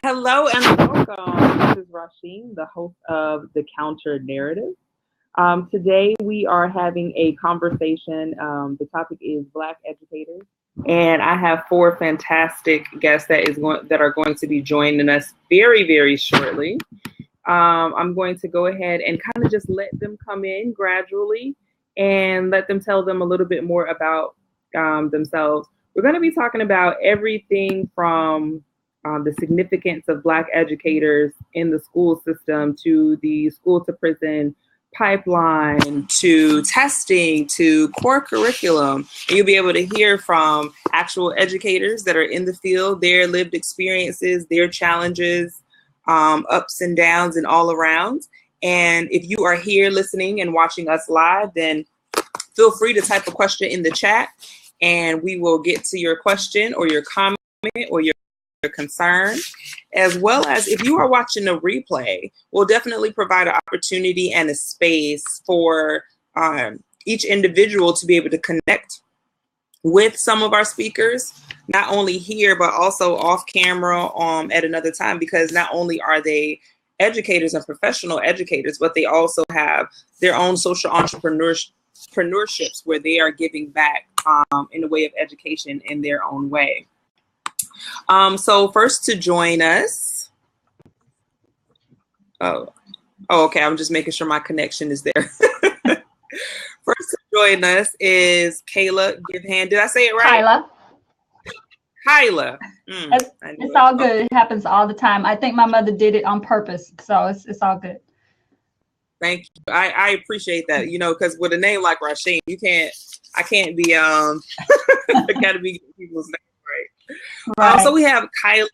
Hello and welcome. This is Rasheem, the host of The Counter Narrative. Today we are having a conversation. The topic is Black educators, and I have four fantastic guests that are going to be joining us very, very shortly. I'm going to go ahead and kind of just let them come in gradually and let them tell them a little bit more about themselves. We're going to be talking about everything from the significance of Black educators in the school system, to the school to prison pipeline, to testing, to core curriculum. And you'll be able to hear from actual educators that are in the field, their lived experiences, their challenges, ups and downs and all around. And if you are here listening and watching us live, then feel free to type a question in the chat and we will get to your question or your comment or your concern, as well as if you are watching a replay, we'll definitely provide an opportunity and a space for each individual to be able to connect with some of our speakers, not only here, but also off camera at another time, because not only are they educators and professional educators, but they also have their own social entrepreneurships where they are giving back in the way of education in their own way. So first to join us, okay, I'm just making sure my connection is there. First to join us is Kiala Givehand. Did I say it right? Kyla. It's all good. It happens all the time. I think my mother did it on purpose, so it's all good. Thank you. I appreciate that. You know, because with a name like Rasheem, I can't be I gotta be people's name right. So we have Kyala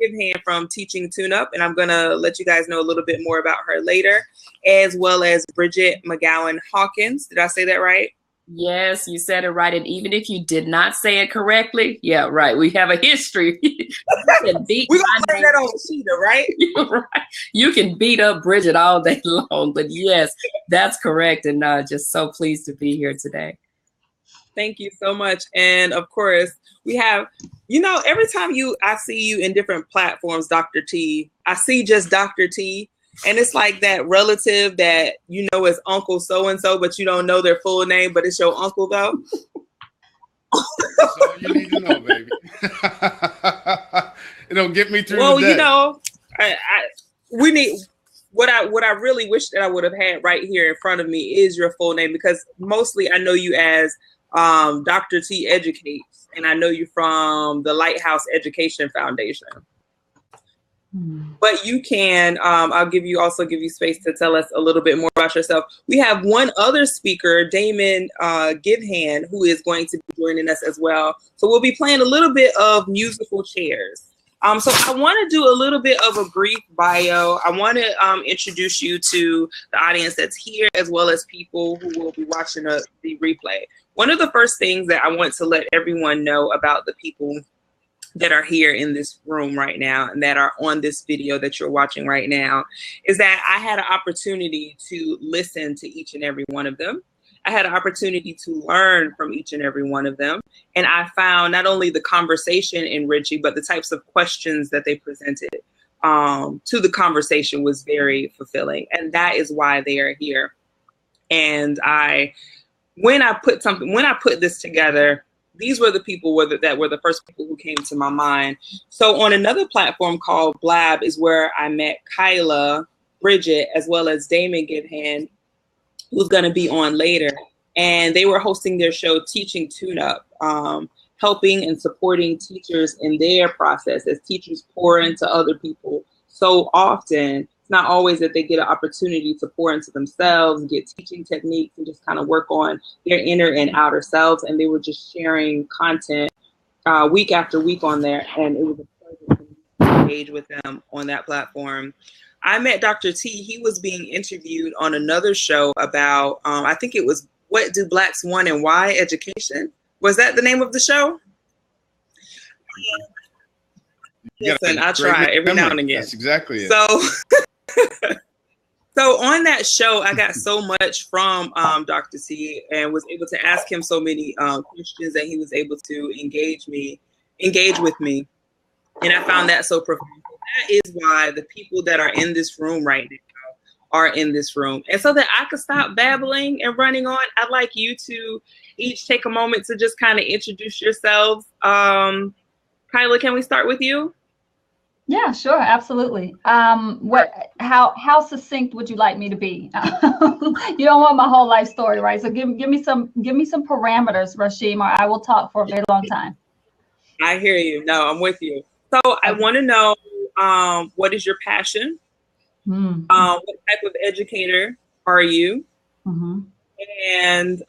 Givehand from Teaching Tune-Up, and I'm gonna let you guys know a little bit more about her later, as well as Bridgett McGowen-Hawkins. Did I say that right? Yes, you said it right. And even if you did not say it correctly, yeah, right. We have a history. We're gonna play that on Sheeta, right? Right. You can beat up Bridgett all day long, but yes, that's correct. And just so pleased to be here today. Thank you so much. And of course, we have, every time I see you in different platforms, Dr. T, I see just Dr. T. And it's like that relative that you know is Uncle so-and-so, but you don't know their full name, but it's your uncle though. That's all you need to know, baby. It'll get me through the day. We need, what I really wish that I would have had right here in front of me is your full name, because mostly I know you as Dr. T Educates, and I know you from the Lighthouse Education Foundation. But you can, I'll give you space to tell us a little bit more about yourself. We have one other speaker, Damon Givehand, who is going to be joining us as well. So we'll be playing a little bit of musical chairs. So I want to do a little bit of a brief bio. I want to introduce you to the audience that's here, as well as people who will be watching the replay. One of the first things that I want to let everyone know about the people that are here in this room right now and that are on this video that you're watching right now is that I had an opportunity to listen to each and every one of them. I had an opportunity to learn from each and every one of them. And I found not only the conversation enriching, but the types of questions that they presented to the conversation was very fulfilling. And that is why they are here. And when I put this together, these were the people that were the first people who came to my mind. So on another platform called Blab is where I met Kyala, Bridgett, as well as Damon Givehand, who's going to be on later. And they were hosting their show, Teaching Tune-Up, helping and supporting teachers in their process as teachers pour into other people so often. It's not always that they get an opportunity to pour into themselves, get teaching techniques, and just kind of work on their inner and outer selves. And they were just sharing content week after week on there. And it was a pleasure to engage with them on that platform. I met Dr. T. He was being interviewed on another show about, I think it was What Do Blacks Want and Why Education. Was that the name of the show? Listen, I try every now and again. That's exactly it. So on that show, I got so much from Dr. T and was able to ask him so many questions that he was able to engage with me. And I found that so profound. that is why the people that are in this room right now are in this room. And so that I could stop babbling and running on, I'd like you to each take a moment to just kind of introduce yourselves. Kyla, can we start with you? Yeah, sure, absolutely. How succinct would you like me to be? You don't want my whole life story, right? So give me some parameters, Rasheem, or I will talk for a very long time. I hear you. No, I'm with you. So I want to know, what is your passion? What type of educator are you? And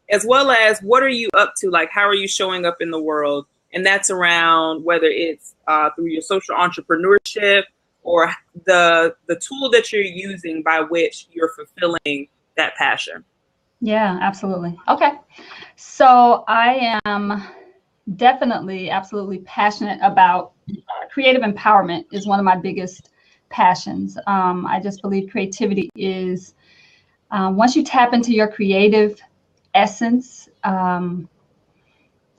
as well as, what are you up to? Like, how are you showing up in the world? And that's around whether it's through your social entrepreneurship or the tool that you're using by which you're fulfilling that passion. Yeah, absolutely. Okay. So I am definitely absolutely passionate about creative empowerment. Is one of my biggest passions. I just believe creativity is, once you tap into your creative essence,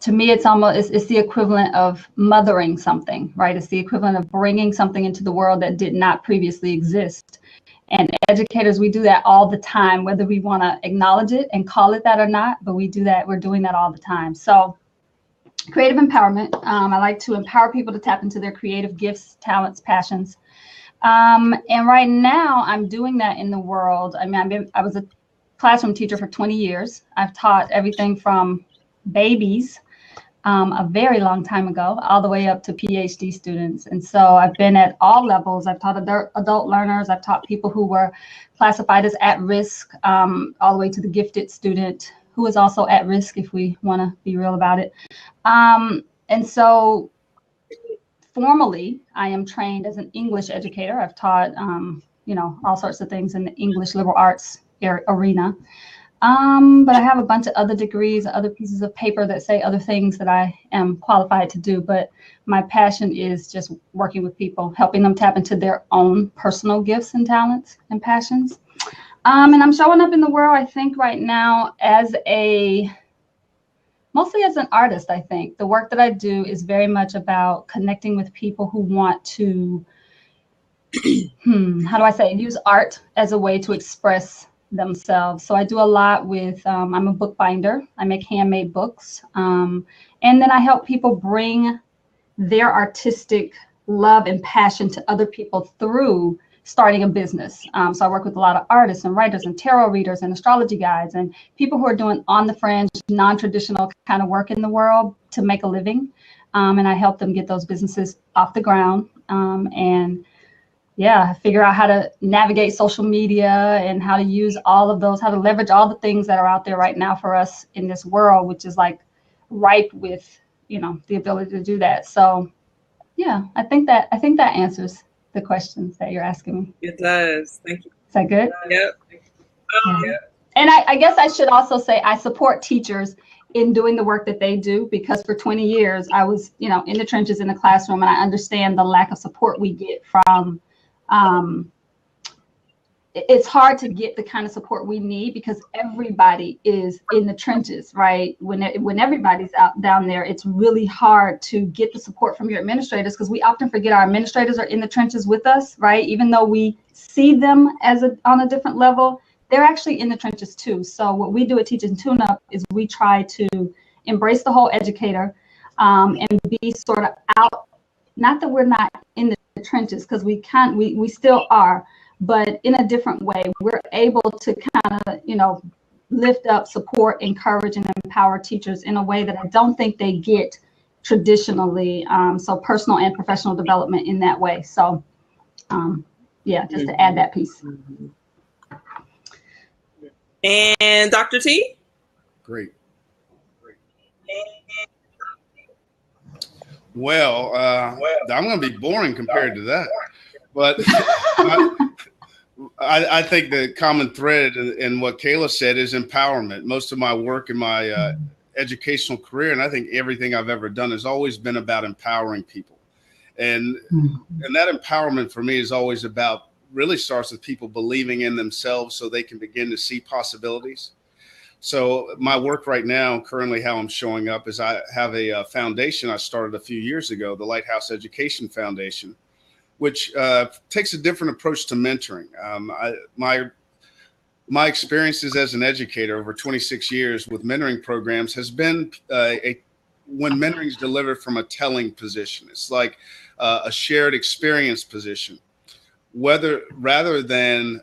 to me, it's almost, it's the equivalent of mothering something, right? It's the equivalent of bringing something into the world that did not previously exist. And educators, we do that all the time, whether we want to acknowledge it and call it that or not, but we do that. We're doing that all the time. So creative empowerment, I like to empower people to tap into their creative gifts, talents, passions. And right now I'm doing that in the world. I mean, I was a classroom teacher for 20 years. I've taught everything from babies, a very long time ago, all the way up to PhD students. And so I've been at all levels. I've taught adult learners. I've taught people who were classified as at risk, all the way to the gifted student who is also at risk, if we want to be real about it. And so formally, I am trained as an English educator. I've taught, all sorts of things in the English liberal arts arena. But I have a bunch of other degrees, other pieces of paper that say other things that I am qualified to do. But my passion is just working with people, helping them tap into their own personal gifts and talents and passions. And I'm showing up in the world, I think, right now mostly as an artist. I think the work that I do is very much about connecting with people who want to, use art as a way to express themselves. So I do a lot with, I'm a bookbinder. I make handmade books. And then I help people bring their artistic love and passion to other people through starting a business. So I work with a lot of artists and writers and tarot readers and astrology guides and people who are doing on the fringe, non-traditional kind of work in the world to make a living. And I help them get those businesses off the ground, and figure out how to navigate social media and how to use all of those, how to leverage all the things that are out there right now for us in this world, which is like ripe with, the ability to do that. So yeah, I think that answers the questions that you're asking me. It does. Thank you. Is that good? Yep. And I guess I should also say I support teachers in doing the work that they do, because for 20 years I was, in the trenches in the classroom, and I understand the lack of support we get from, it's hard to get the kind of support we need because everybody is in the trenches, right? When everybody's out down there, it's really hard to get the support from your administrators, because we often forget our administrators are in the trenches with us, right? Even though we see them on a different level, they're actually in the trenches too. So what we do at Teach and Tune Up is we try to embrace the whole educator, and be sort of out. Not that we're not in the trenches, because we still are, but in a different way. We're able to kind of, lift up, support, encourage, and empower teachers in a way that I don't think they get traditionally. So personal and professional development in that way. So just to add that piece. And Dr. T? Great. Well, I'm going to be boring compared to that, but I think the common thread in what Kayla said is empowerment. Most of my work in my educational career, and I think everything I've ever done, has always been about empowering people. And that empowerment for me is always really starts with people believing in themselves so they can begin to see possibilities. So my work right now, currently how I'm showing up, is I have a foundation I started a few years ago, the Lighthouse Education Foundation. which takes a different approach to mentoring. My experiences as an educator over 26 years with mentoring programs has been when mentoring is delivered from a telling position. It's like a shared experience position, rather than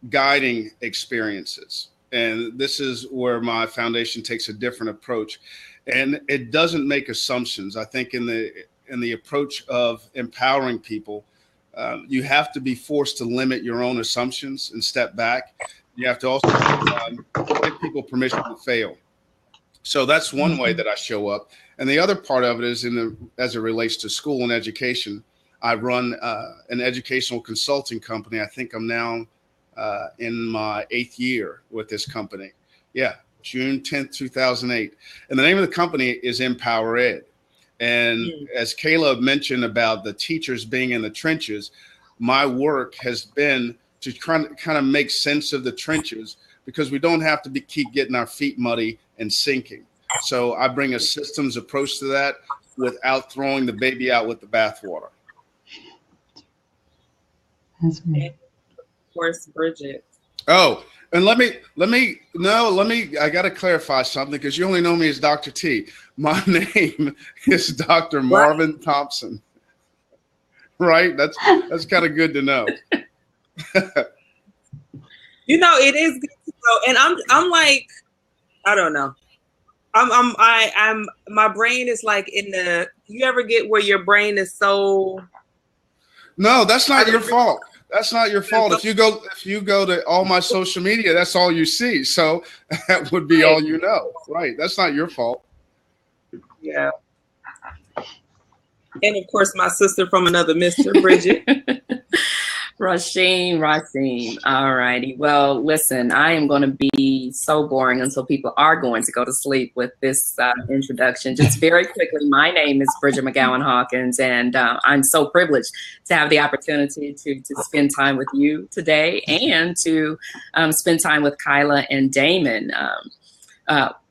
guiding experiences. And this is where my foundation takes a different approach, and it doesn't make assumptions. I think in the approach of empowering people, you have to be forced to limit your own assumptions and step back. You have to also give people permission to fail. So that's one way that I show up. And the other part of it is as it relates to school and education. I run an educational consulting company. I think I'm now in my 8th year with this company. Yeah, June 10th, 2008. And the name of the company is Empower Ed. And as Caleb mentioned about the teachers being in the trenches, my work has been to kind of make sense of the trenches, because we don't have to keep getting our feet muddy and sinking. So I bring a systems approach to that without throwing the baby out with the bathwater. That's great. Of course, Bridgett. Oh, and let me, I got to clarify something, because you only know me as Dr. T. My name is Dr. Marvin Thompson. Right? That's kind of good to know. You know, it is good to know. And I'm like, I don't know. I'm my brain is like you ever get where your brain is so. No, that's not your fault. That's not your fault. If you go to all my social media, that's all you see. So that would be all you know. Right. That's not your fault. Yeah. And of course, my sister from another Mr. Bridgett. Rasheem. All righty. Well, listen, I am going to be so boring until people are going to go to sleep with this introduction. Just very quickly, my name is Bridgett McGowen-Hawkins, and I'm so privileged to have the opportunity to spend time with you today, and to spend time with Kiala and Damon.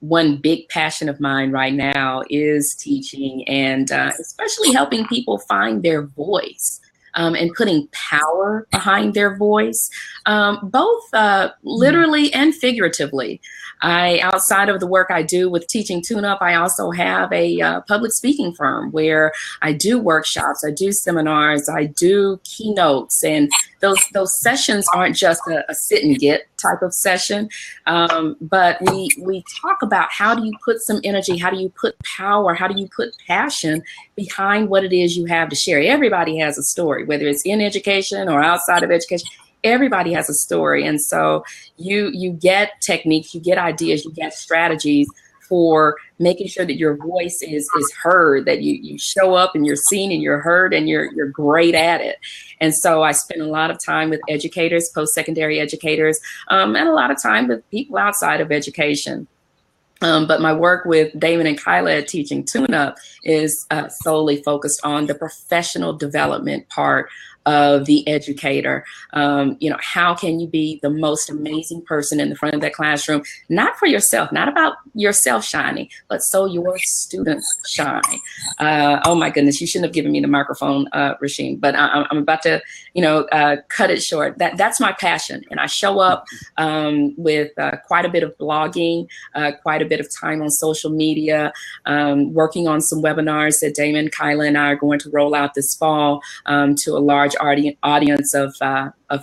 One big passion of mine right now is teaching, and especially helping people find their voice. And putting power behind their voice, both literally and figuratively. Outside of the work I do with teaching tune-up, I also have a public speaking firm where I do workshops, I do seminars, I do keynotes, and those sessions aren't just a sit and get type of session, but we talk about how do you put some energy, how do you put power, how do you put passion behind what it is you have to share. Everybody has a story, whether it's in education or outside of education. Everybody has a story. And so you get techniques, you get ideas, you get strategies for making sure that your voice is heard, that you show up and you're seen and you're heard and you're great at it. And so I spend a lot of time with educators, post-secondary educators, and a lot of time with people outside of education. But my work with Damon and Kiala at Teaching Tune-Up is solely focused on the professional development part of the educator. How can you be the most amazing person in the front of that classroom, not for yourself, not about yourself shining, but so your students shine. Oh my goodness, you shouldn't have given me the microphone, Rasheem, but I'm about to, cut it short. That's my passion. And I show up with quite a bit of blogging, quite a bit of time on social media, working on some webinars that Damon, Kiala, and I are going to roll out this fall to a large audience of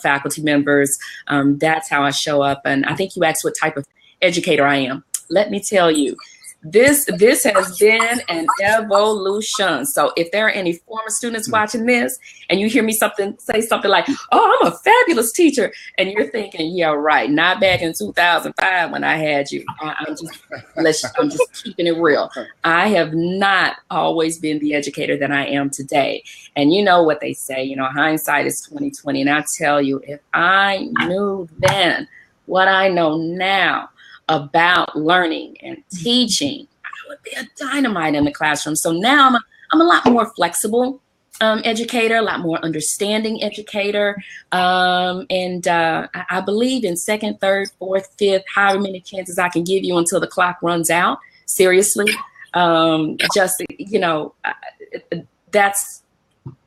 faculty members. That's how I show up. And I think you asked what type of educator I am. Let me tell you, this has been an evolution. So if there are any former students watching this and you hear me say something like, oh, I'm a fabulous teacher, and you're thinking, yeah, right, not back in 2005 when I had you. I'm just keeping it real. I have not always been the educator that I am today. And you know what they say, hindsight is 20/20. And I tell you, if I knew then what I know now about learning and teaching, I would be a dynamite in the classroom. So now I'm a lot more flexible educator, a lot more understanding educator. And I believe in second, third, fourth, fifth, however many chances I can give you until the clock runs out. Seriously. That's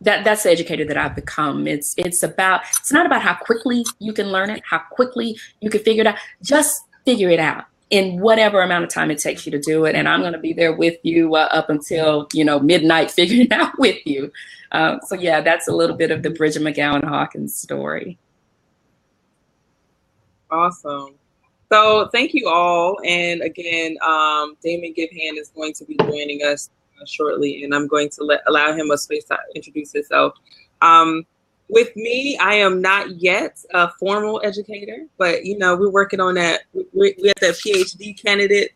that's the educator that I've become. It's not about how quickly you can learn it, how quickly you can figure it out. Just figure it out in whatever amount of time it takes you to do it. And I'm going to be there with you up until, midnight figuring it out with you. So yeah, that's a little bit of the Bridgett McGowen-Hawkins story. Awesome. So thank you all. And again, Damon Givehand is going to be joining us shortly, and I'm going to allow him a space to introduce himself. With me, I am not yet a formal educator, but we're working on that. We're at that PhD candidate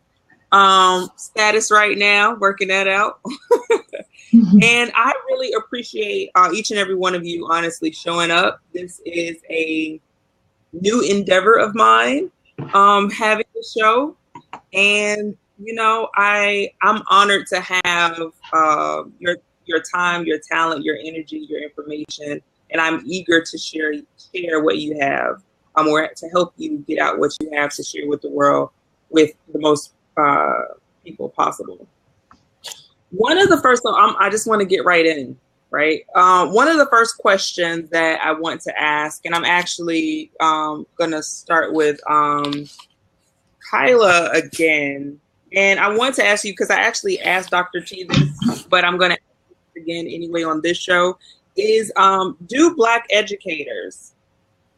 status right now, working that out. And I really appreciate each and every one of you, honestly, showing up. This is a new endeavor of mine, having the show, and I'm honored to have your time, your talent, your energy, your information, and I'm eager to share what you have, or to help you get out what you have to share with the world, with the most people possible. One of the first, I just want to get right in, right? One of the first questions that I want to ask, and I'm actually going to start with Kiala again. And I want to ask you, because I actually asked Dr. T this, but I'm going to ask it again anyway on this show, is do Black educators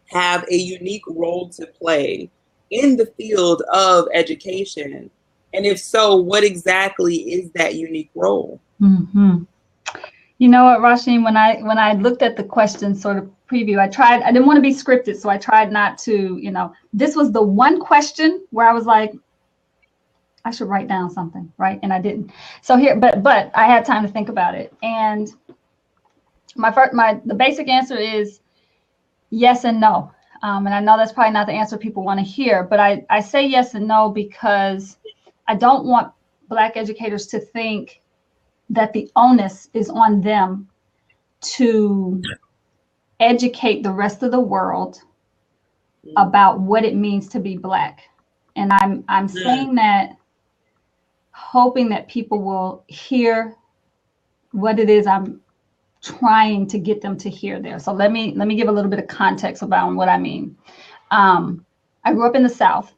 have a unique role to play in the field of education? And if so, what exactly is that unique role? Mm-hmm. You know what, Rasheem, when I looked at the question sort of preview, I didn't want to be scripted, so I tried not to, this was the one question where I was like, I should write down something, right? And I didn't. So here, but I had time to think about it. And the basic answer is yes and no. And I know that's probably not the answer people want to hear, but I say yes and no because I don't want Black educators to think that the onus is on them to educate the rest of the world about what it means to be Black. And I'm saying that hoping that people will hear what it is I'm trying to get them to hear there. So let me give a little bit of context about what I mean. I grew up in the South,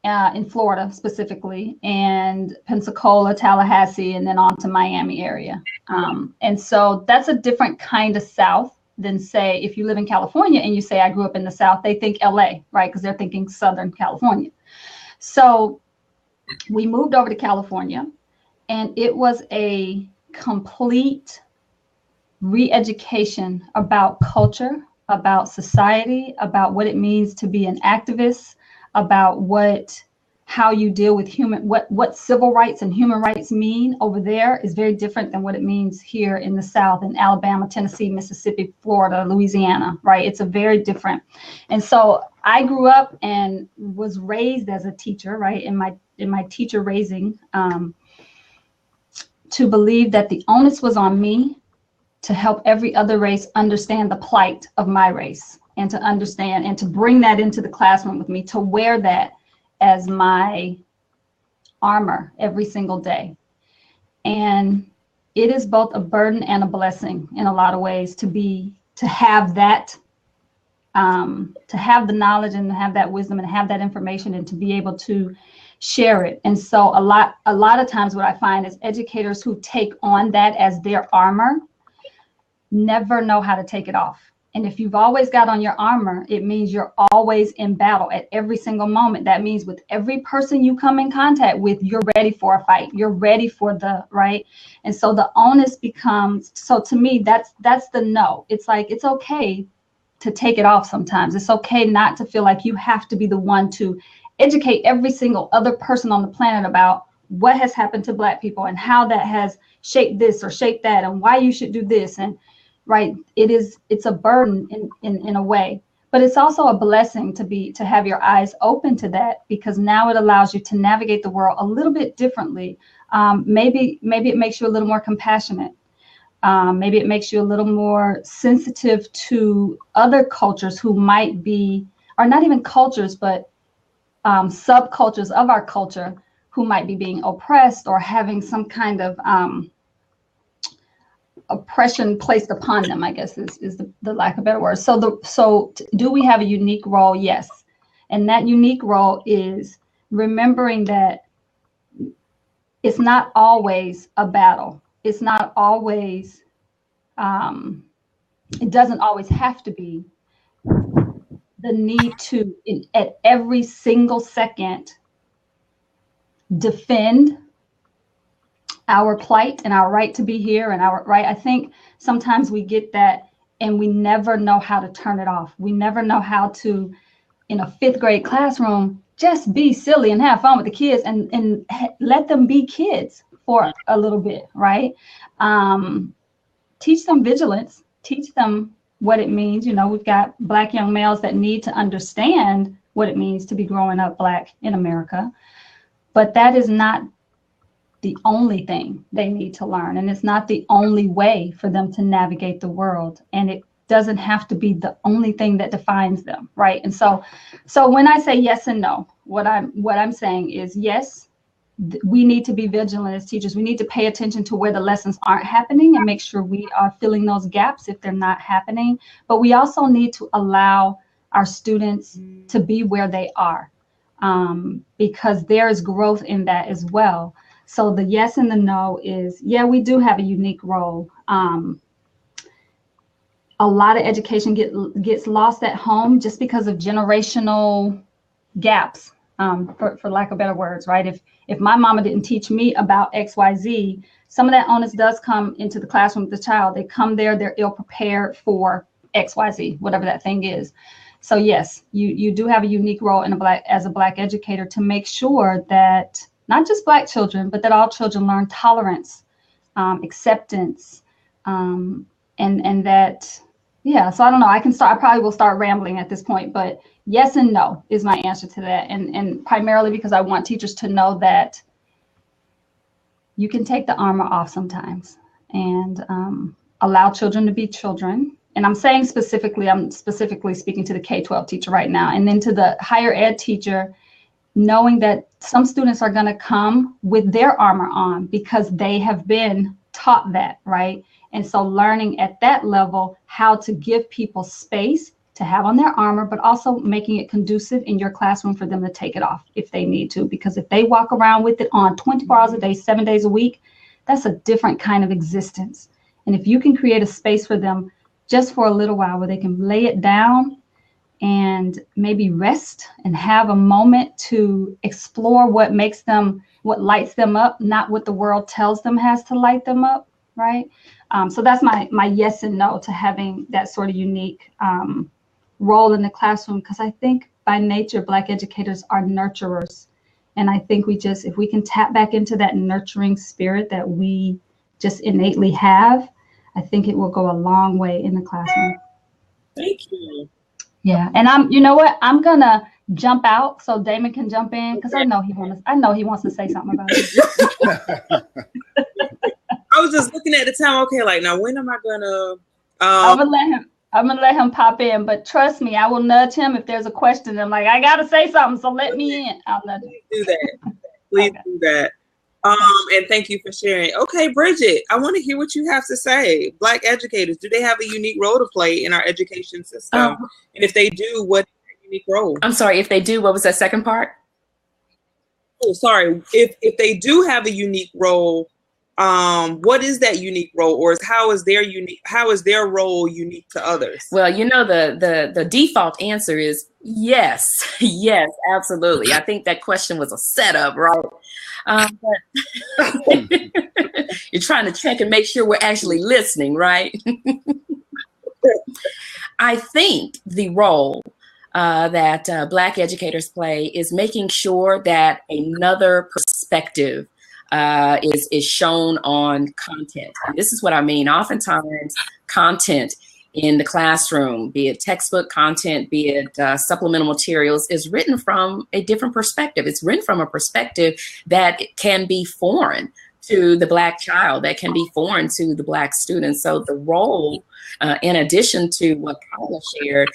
in Florida specifically, and Pensacola, Tallahassee, and then on to Miami area. And so that's a different kind of South than, say, if you live in California and you say, I grew up in the South, they think LA, right? Because they're thinking Southern California. So we moved over to California, and it was a complete re-education about culture, about society, about what it means to be an activist, about how you deal with what civil rights and human rights mean over there is very different than what it means here in the South, in Alabama, Tennessee, Mississippi, Florida, Louisiana, right? It's a very different. And so I grew up and was raised as a teacher, right? In my teacher raising, to believe that the onus was on me to help every other race understand the plight of my race, and to understand and to bring that into the classroom with me, to wear that as my armor every single day. And it is both a burden and a blessing in a lot of ways to have that, to have the knowledge and to have that wisdom and have that information and to be able to share it. And so a lot of times what I find is educators who take on that as their armor never know how to take it off. And if you've always got on your armor, it means you're always in battle at every single moment. That means with every person you come in contact with, you're ready for a fight. You're ready for the right. And so the onus becomes, so to me, that's the no. It's like, it's okay to take it off sometimes. It's okay not to feel like you have to be the one to educate every single other person on the planet about what has happened to Black people and how that has shaped this or shaped that and why you should do this. And right, it's a burden in a way, but it's also a blessing to have your eyes open to that, because now it allows you to navigate the world a little bit differently. Maybe it makes you a little more compassionate. Maybe it makes you a little more sensitive to other cultures who might be, or not even cultures, but subcultures of our culture who might be being oppressed or having some kind of oppression placed upon them, I guess is the lack of better word. So do we have a unique role? Yes. And that unique role is remembering that it's not always a battle. It's not always, it doesn't always have to be the need to, at every single second, defend our plight and our right to be here and our right. I think sometimes we get that and we never know how to turn it off. We never know how to, in a 5th grade classroom, just be silly and have fun with the kids and let them be kids for a little bit, right? Teach them vigilance, teach them what it means. You know, we've got Black young males that need to understand what it means to be growing up Black in America, but that is not the only thing they need to learn. And it's not the only way for them to navigate the world. And it doesn't have to be the only thing that defines them, right? And so when I say yes and no, what I'm saying is yes, we need to be vigilant as teachers. We need to pay attention to where the lessons aren't happening and make sure we are filling those gaps if they're not happening. But we also need to allow our students to be where they are, because there is growth in that as well. So the yes and the no is, yeah, we do have a unique role. A lot of education gets lost at home just because of generational gaps, for lack of better words, right? If my mama didn't teach me about XYZ, some of that onus does come into the classroom with the child. They come there, they're ill prepared for XYZ, whatever that thing is. So yes, you do have a unique role as a Black educator to make sure that not just Black children, but that all children learn tolerance, acceptance, and that, yeah. So I don't know, I probably will start rambling at this point, but yes and no is my answer to that. And primarily because I want teachers to know that you can take the armor off sometimes and allow children to be children. And I'm specifically speaking to the K-12 teacher right now, and then to the higher ed teacher, knowing that some students are going to come with their armor on because they have been taught that, right? And so learning at that level how to give people space to have on their armor, but also making it conducive in your classroom for them to take it off if they need to. Because if they walk around with it on 24 hours a day, 7 days a week, that's a different kind of existence. And if you can create a space for them just for a little while where they can lay it down and maybe rest and have a moment to explore what lights them up, not what the world tells them has to light them up, right? So that's my yes and no to having that sort of unique role in the classroom, because I think by nature, Black educators are nurturers. And I think if we can tap back into that nurturing spirit that we just innately have, I think it will go a long way in the classroom. Thank you. Yeah, and you know what? I'm gonna jump out so Damon can jump in, because I know he wants to say something about it. I was just looking at the time. Okay, like now, when am I gonna? I'm gonna let him pop in, but trust me, I will nudge him if there's a question. I'm like, I gotta say something, so let me in. I'll nudge him. Do that. Please do that. And thank you for sharing. Okay, Bridgett, I want to hear what you have to say. Black educators, do they have a unique role to play in our education system? And if they do, what is their unique role? I'm sorry, if they do, what was that second part? Oh, sorry. If they do have a unique role, what is that unique role, or how is their role unique to others? Well, you know, the default answer is yes. Yes, absolutely. I think that question was a setup, right? But you're trying to check and make sure we're actually listening, right? I think the role that Black educators play is making sure that another perspective is shown on content. And this is what I mean. Oftentimes, content in the classroom, be it textbook content, be it supplemental materials, is written from a different perspective. It's written from a perspective that can be foreign to the Black child, that can be foreign to the Black student. So the role, in addition to what Kiala shared,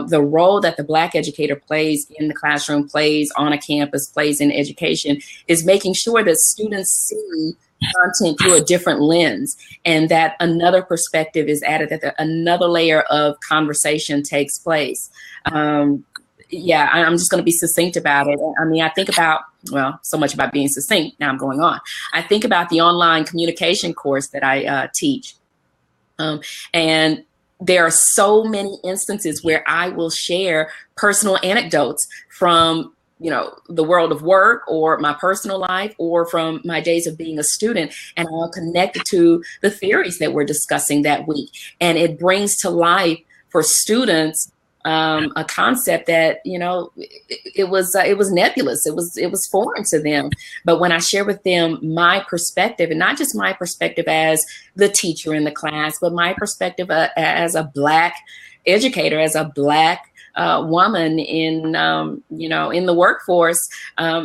the role that the Black educator plays in the classroom, plays on a campus, plays in education, is making sure that students see content through a different lens, and that another perspective is added, that another layer of conversation takes place. Yeah, I'm just going to be succinct about it. I mean, I think about, well, so much about being succinct. Now I'm going on. I think about the online communication course that I teach. And there are so many instances where I will share personal anecdotes from, you know, the world of work or my personal life or from my days of being a student, and I'll connect it to the theories that we're discussing that week. And it brings to life for students a concept that, you know, it was nebulous. It was foreign to them. But when I share with them my perspective, and not just my perspective as the teacher in the class, but my perspective as a Black educator, as a Black woman in, you know, in the workforce,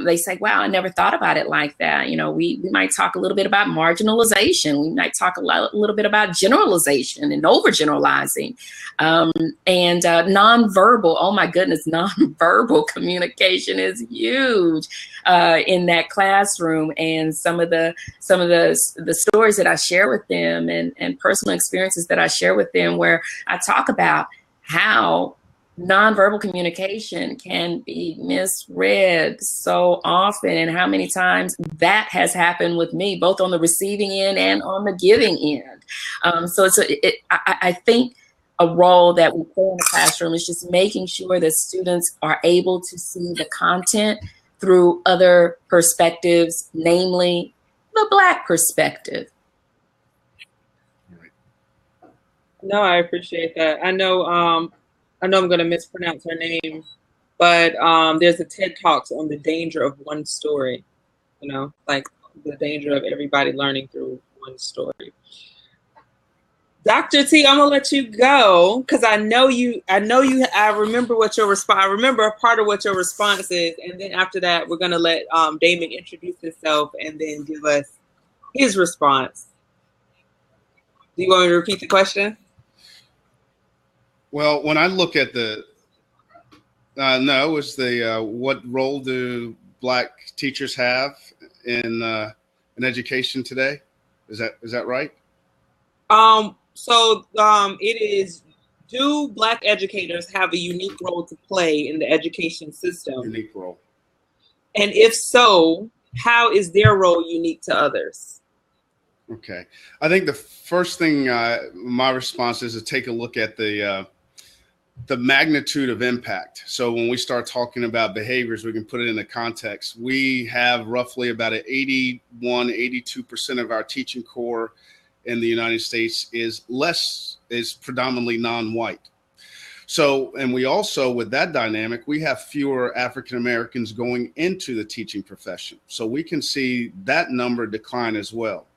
they say, wow, I never thought about it like that. You know, we might talk a little bit about marginalization. We might talk a little bit about generalization and overgeneralizing, and nonverbal. Oh my goodness, nonverbal communication is huge in that classroom. And some of the stories that I share with them, and personal experiences that I share with them, where I talk about how nonverbal communication can be misread so often, and how many times that has happened with me, both on the receiving end and on the giving end. So I think a role that we play in the classroom is just making sure that students are able to see the content through other perspectives, namely the Black perspective. No, I appreciate that. I know I'm going to mispronounce her name, but there's a TED Talks on the danger of one story, you know, like the danger of everybody learning through one story. Dr. T, I'm going to let you go because I remember what your response, I remember a part of what your response is. And then after that, we're going to let Damon introduce himself and then give us his response. Do you want me to repeat the question? Well, when I look at what role do Black teachers have in education today? Is that right? It is, do Black educators have a unique role to play in the education system? Unique role. And if so, how is their role unique to others? Okay. I think the first thing my response is to take a look at the magnitude of impact. So when we start talking about behaviors, we can put it into context. We have roughly about 82% of our teaching corps in the United States is predominantly non-white. So, and we also, with that dynamic, we have fewer African Americans going into the teaching profession. So we can see that number decline as well.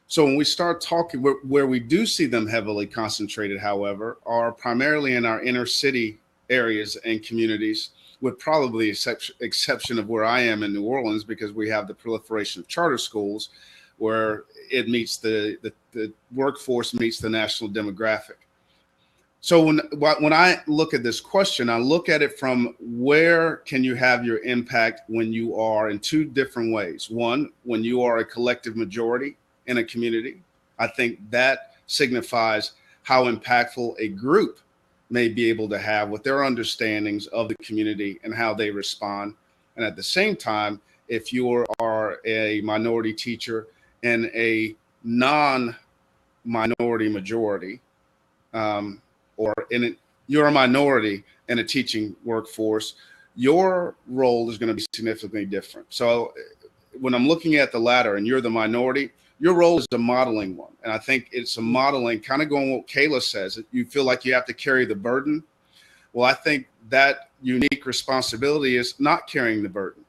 So when we start talking, where we do see them heavily concentrated, however, are primarily in our inner city areas and communities, with probably exception of where I am in New Orleans, because we have the proliferation of charter schools where it meets the workforce meets the national demographic. So when I look at this question, I look at it from where can you have your impact when you are in two different ways. One, when you are a collective majority in a community. I think that signifies how impactful a group may be able to have with their understandings of the community and how they respond. And at the same time, if you are a minority teacher in a non-minority majority, you're a minority in a teaching workforce, your role is going to be significantly different. So when I'm looking at the latter and you're the minority, your role is a modeling one. And I think it's a modeling, kind of going what Kiala says, you feel like you have to carry the burden. Well, I think that unique responsibility is not carrying the burden.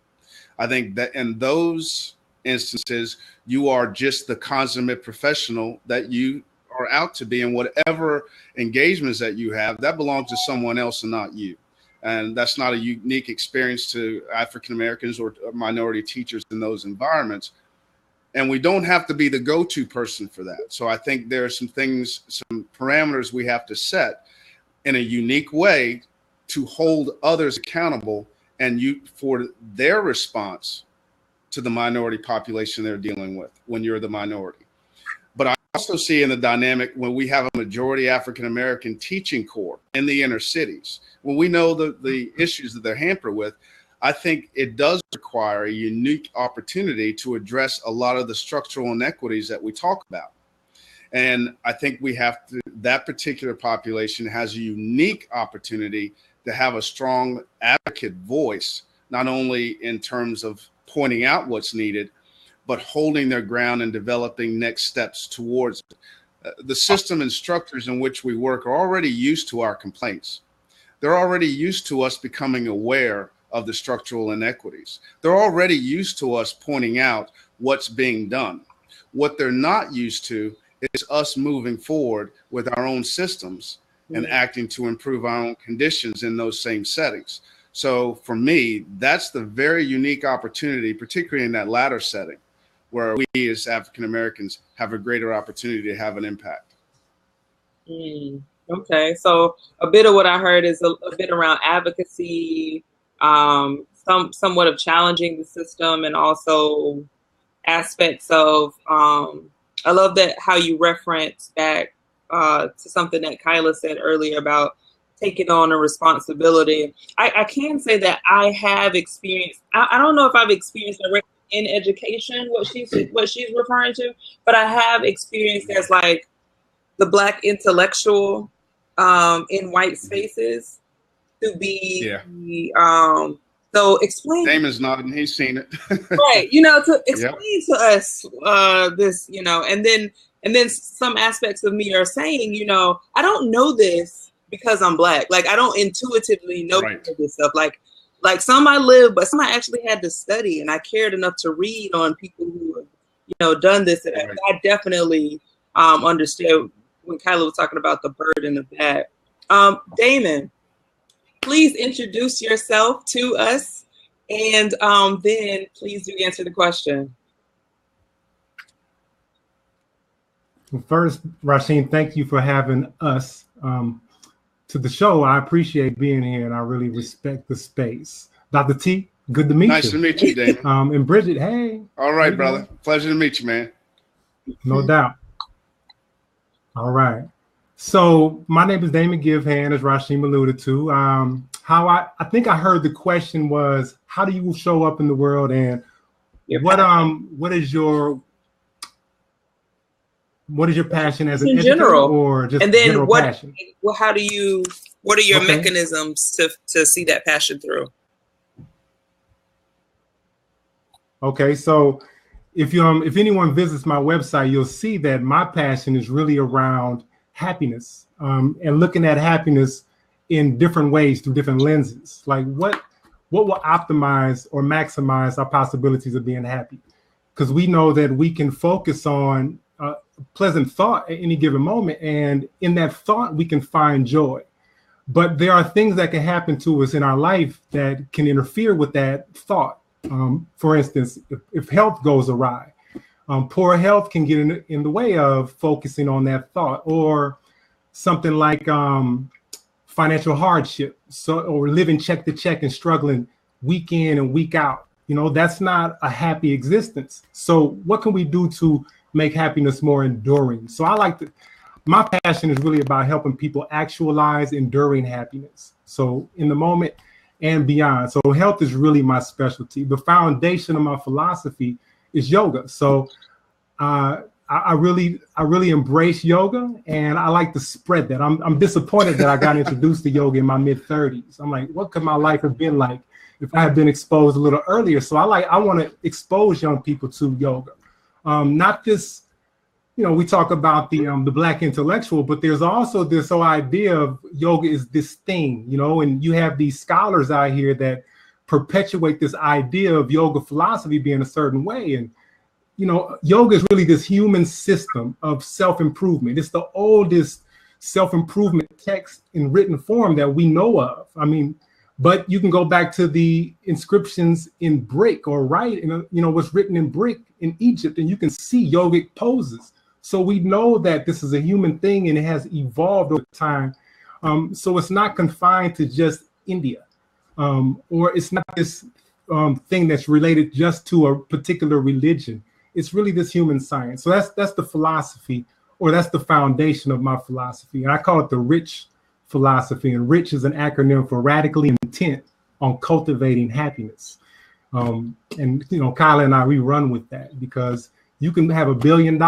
I think that in those instances, you are just the consummate professional that you are out to be, and whatever engagements that you have, that belongs to someone else and not you. And that's not a unique experience to African Americans or minority teachers in those environments. And we don't have to be the go-to person for that. So I think there are some things, some parameters we have to set in a unique way to hold others accountable and for their response to the minority population they're dealing with when you're the minority. But I also see in the dynamic when we have a majority African-American teaching corps in the inner cities, when we know the issues that they're hampered with, I think it does require a unique opportunity to address a lot of the structural inequities that we talk about. And I think that particular population has a unique opportunity to have a strong advocate voice, not only in terms of pointing out what's needed, but holding their ground and developing next steps towards it. The system and structures in which we work are already used to our complaints. They're already used to us becoming aware of the structural inequities. They're already used to us pointing out what's being done. What they're not used to is us moving forward with our own systems and acting to improve our own conditions in those same settings. So for me, that's the very unique opportunity, particularly in that latter setting, where we as African Americans have a greater opportunity to have an impact. Okay, so a bit of what I heard is a bit around advocacy, somewhat of challenging the system, and also aspects of I love that how you reference back to something that Kiala said earlier about taking on a responsibility. I can say that I have experienced, I don't know if I've experienced directly in education what she's referring to, but I have experienced as like the Black intellectual in white spaces to be so explain. Damon's nodding, he's seen it. Right, to explain to us this, and then some aspects of me are saying, I don't know this because I'm Black. Like I don't intuitively know this stuff. Like some I live, but some I actually had to study, and I cared enough to read on people who have, done this. And I definitely understand when Kiala was talking about the bird and the bat. Damon, please introduce yourself to us, and then please do answer the question. Well, first, Rasheem, thank you for having us to the show. I appreciate being here, and I really respect the space. Dr. T, good to meet you. Nice to meet you, Damon. And Bridgett, hey. All right, brother. Pleasure to meet you, man. No doubt. All right. So my name is Damon Givehand, as Rasheem alluded to. How I think I heard the question was, how do you show up in the world, and what is your passion as an educator, or just and then general passion? What are your mechanisms to see that passion through? Okay, so if anyone visits my website, you'll see that my passion is really around happiness, and looking at happiness in different ways through different lenses. Like what will optimize or maximize our possibilities of being happy? Because we know that we can focus on a pleasant thought at any given moment, and in that thought we can find joy. But there are things that can happen to us in our life that can interfere with that thought. For instance, if health goes awry, poor health can get in the way of focusing on that thought, or something like financial hardship, or living check to check and struggling week in and week out. That's not a happy existence. So what can we do to make happiness more enduring? So my passion is really about helping people actualize enduring happiness, so in the moment and beyond. So health is really my specialty. The foundation of my philosophy is yoga. So I really embrace yoga, and I like to spread that. I'm disappointed that I got introduced to yoga in my mid-30s. I'm like, what could my life have been like if I had been exposed a little earlier? So I want to expose young people to yoga. Not this, we talk about the Black intellectual, but there's also this whole idea of yoga is this thing, and you have these scholars out here that perpetuate this idea of yoga philosophy being a certain way. And yoga is really this human system of self-improvement. It's the oldest self-improvement text in written form that we know of. I mean, But you can go back to the inscriptions in brick or write, what's written in brick in Egypt, and you can see yogic poses. So we know that this is a human thing and it has evolved over time. So it's not confined to just India, or it's not this thing that's related just to a particular religion. It's really this human science. So that's the philosophy, or that's the foundation of my philosophy. And I call it the RICH philosophy. And RICH is an acronym for radically intent on cultivating happiness. And Kiala and I, we run with that, because you can have $1 billion,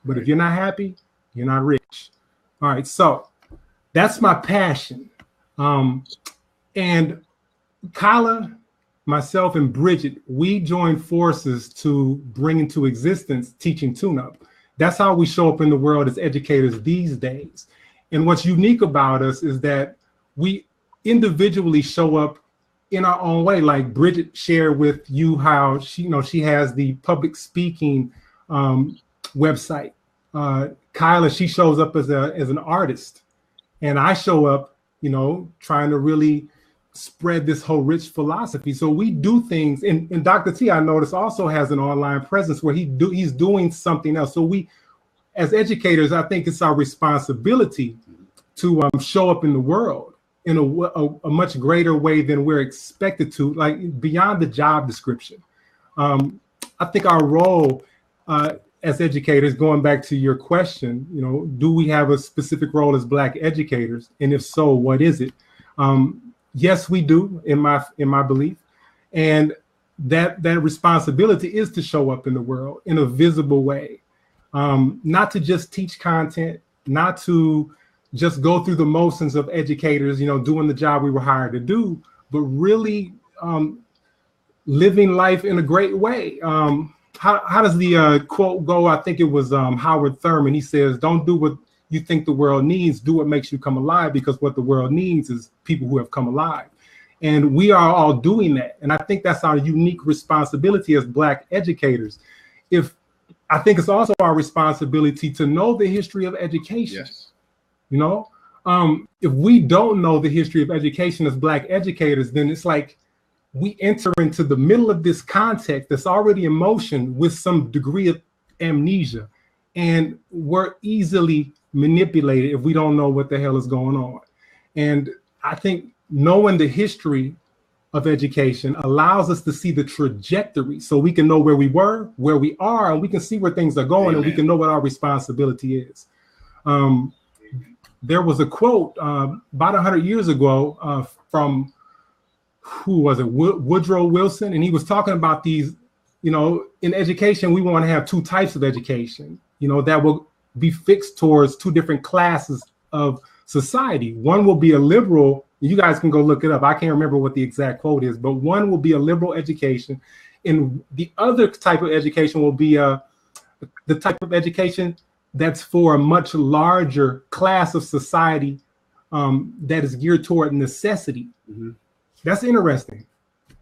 but if you're not happy, you're not rich. All right, so that's my passion. And Kiala, myself, and Bridgett, we joined forces to bring into existence Teaching Tune-Up. That's how we show up in the world as educators these days. And what's unique about us is that we individually show up in our own way. Like Bridgett shared with you how she has the public speaking website. Kiala, she shows up as an artist, and I show up, trying to really spread this whole rich philosophy. So we do things, and Dr. T, I noticed, also has an online presence where he's doing something else. So we, as educators, I think it's our responsibility to show up in the world in a much greater way than we're expected to, like beyond the job description. I think our role as educators, going back to your question, do we have a specific role as Black educators? And if so, what is it? Yes, we do, in my belief. And that responsibility is to show up in the world in a visible way. Not to just teach content, not to just go through the motions of educators, doing the job we were hired to do, but really living life in a great way. How does the quote go? I think it was Howard Thurman. He says, "Don't do what you think the world needs, do what makes you come alive, because what the world needs is people who have come alive." And we are all doing that. And I think that's our unique responsibility as Black educators. I think it's also our responsibility to know the history of education. Yes. If we don't know the history of education as Black educators, then it's like we enter into the middle of this context that's already in motion with some degree of amnesia, and we're easily manipulated if we don't know what the hell is going on. And I think knowing the history of education allows us to see the trajectory, so we can know where we were, where we are, and we can see where things are going. Amen. And we can know what our responsibility is. There was a quote about 100 years ago from, who was it, Woodrow Wilson, and he was talking about these, in education, we want to have two types of education, that will be fixed towards two different classes of society. One will be a liberal, you guys can go look it up, I can't remember what the exact quote is, but one will be a liberal education, and the other type of education will be the type of education that's for a much larger class of society that is geared toward necessity. Mm-hmm. That's interesting,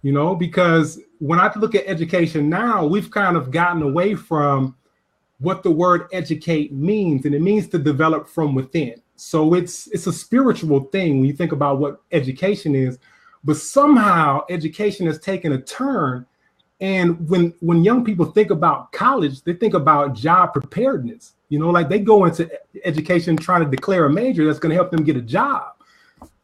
because when I look at education now, we've kind of gotten away from what the word educate means, and it means to develop from within. So it's a spiritual thing when you think about what education is, but somehow education has taken a turn. And when young people think about college, they think about job preparedness. Like they go into education trying to declare a major that's going to help them get a job.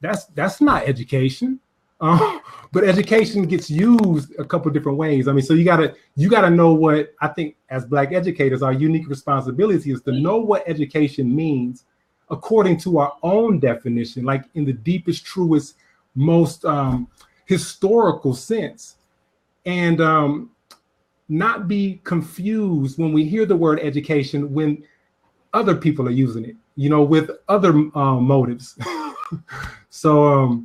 That's not education. But education gets used a couple different ways. I mean, so you gotta know what, I think as Black educators, our unique responsibility is to know what education means according to our own definition, like in the deepest, truest, most historical sense, and not be confused when we hear the word education when other people are using it, with other motives. So